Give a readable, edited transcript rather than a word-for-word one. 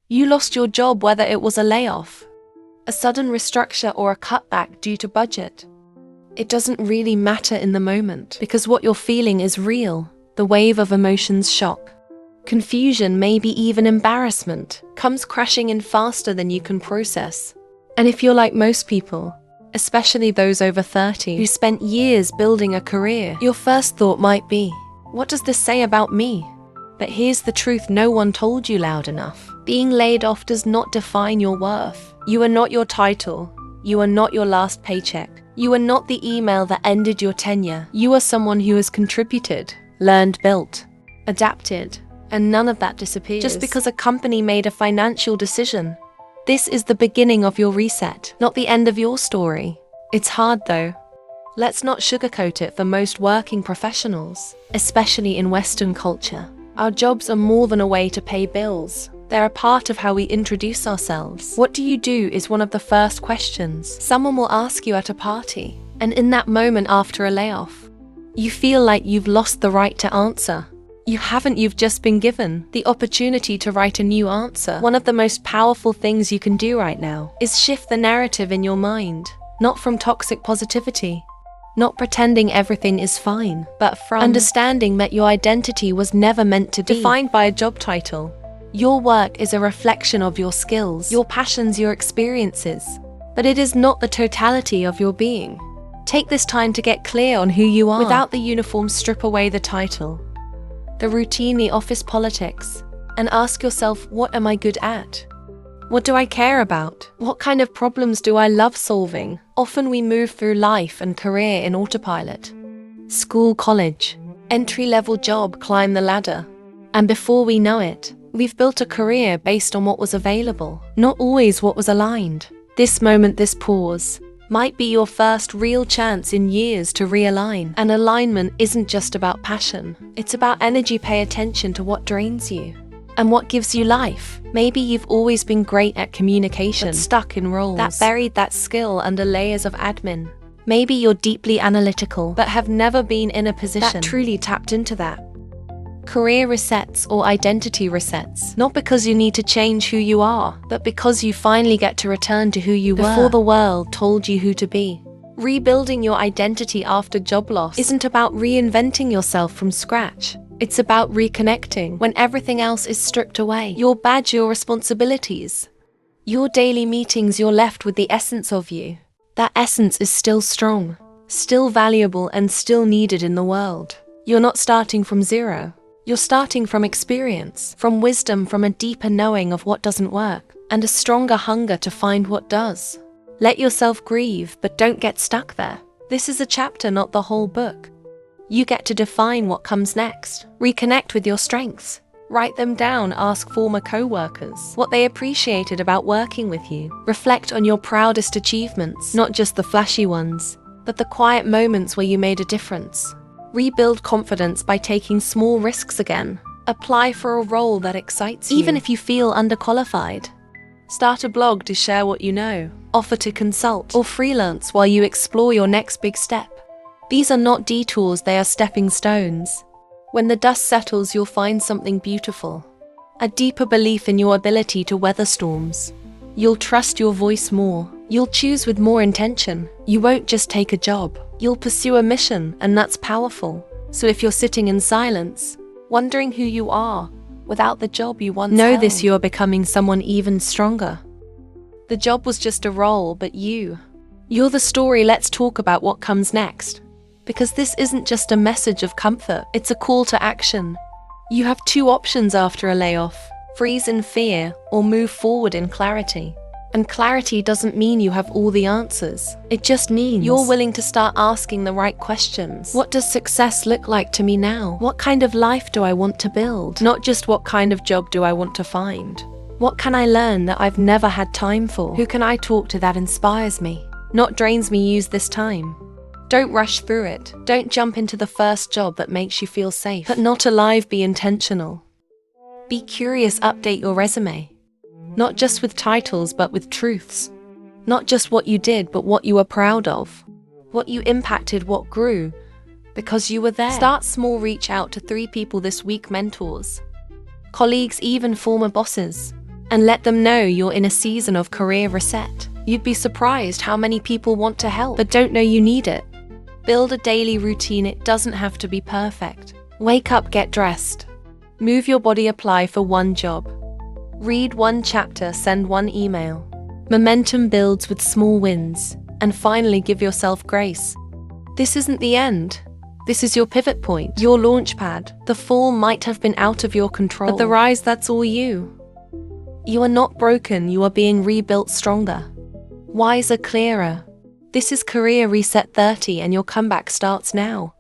You lost your job whether it was a layoff, a sudden restructure, or a cutback due to budget. It doesn't really matter in the moment, because what you're feeling is real. The wave of emotions, shock, confusion, maybe even embarrassment, comes crashing in faster than you can process. And if you're like most people, especially those over 30 who spent years building a career, your first thought might be, what does this say about me? But here's the truth no one told you loud enough. Being laid off does not define your worth. You are not your title. You are not your last paycheck. You are not the email that ended your tenure. You are someone who has contributed, learned, built, adapted, and none of that disappears just because a company made a financial decision. This is the beginning of your reset, not the end of your story. It's hard though. Let's not sugarcoat it for most working professionals, especially in Western culture. Our jobs are more than a way to pay bills. They're a part of how we introduce ourselves. What do you do is one of the first questions someone will ask you at a party. And in that moment after a layoff, you feel like you've lost the right to answer. You haven't, you've just been given the opportunity to write a new answer. One of the most powerful things you can do right now is shift the narrative in your mind, not from toxic positivity, not pretending everything is fine, but from understanding that your identity was never meant to be defined by a job title. Your work is a reflection of your skills, your passions, your experiences, but it is not the totality of your being. Take this time to get clear on who you are. Without the uniform, strip away the title, the routine, the office politics, and ask yourself, what am I good at? What do I care about? What kind of problems do I love solving? Often we move through life and career in autopilot. School, college, entry-level job, climb the ladder. And before we know it, we've built a career based on what was available, not always what was aligned. This moment, this pause, might be your first real chance in years to realign. And alignment isn't just about passion. It's about energy. Pay attention to what drains you and what gives you life. Maybe you've always been great at communication, but stuck in roles that buried that skill under layers of admin. Maybe you're deeply analytical, but have never been in a position that truly tapped into that. Career resets or identity resets, not because you need to change who you are, but because you finally get to return to who you were before the world told you who to be. Rebuilding your identity after job loss isn't about reinventing yourself from scratch. It's about reconnecting when everything else is stripped away. Your badge, your responsibilities, your daily meetings, you're left with the essence of you. That essence is still strong, still valuable, and still needed in the world. You're not starting from zero. You're starting from experience, from wisdom, from a deeper knowing of what doesn't work, and a stronger hunger to find what does. Let yourself grieve, but don't get stuck there. This is a chapter, not the whole book. You get to define what comes next. Reconnect with your strengths. Write them down. Ask former co-workers what they appreciated about working with you. Reflect on your proudest achievements, not just the flashy ones, but the quiet moments where you made a difference. Rebuild confidence by taking small risks again. Apply for a role that excites you, even if you feel underqualified. Start a blog to share what you know. Offer to consult or freelance while you explore your next big step. These are not detours, they are stepping stones. When the dust settles, you'll find something beautiful. A deeper belief in your ability to weather storms. You'll trust your voice more. You'll choose with more intention. You won't just take a job. You'll pursue a mission, and that's powerful. So if you're sitting in silence, wondering who you are without the job you once held, know this: you are becoming someone even stronger. The job was just a role, but you're the story. Let's talk about what comes next. Because this isn't just a message of comfort, it's a call to action. You have two options after a layoff: freeze in fear or move forward in clarity. And clarity doesn't mean you have all the answers. It just means you're willing to start asking the right questions. What does success look like to me now? What kind of life do I want to build? Not just what kind of job do I want to find. What can I learn that I've never had time for? Who can I talk to that inspires me, not drains me? Use this time. Don't rush through it. Don't jump into the first job that makes you feel safe, but not alive. Be intentional. Be curious. Update your resume. Not just with titles, but with truths. Not just what you did, but what you were proud of. What you impacted, what grew, because you were there. Start small. Reach out to 3 people this week: mentors, colleagues, even former bosses. and let them know you're in a season of career reset. You'd be surprised how many people want to help but don't know you need it. Build a daily routine. It doesn't have to be perfect. Wake up, get dressed. Move your body, apply for one job. Read one chapter, send one email. Momentum builds with small wins. And finally, give yourself grace. This isn't the end. This is your pivot point, your launch pad. The fall might have been out of your control, but the rise, that's all you. You are not broken, you are being rebuilt stronger, wiser, clearer. This is Career Reset 30 and your comeback starts now.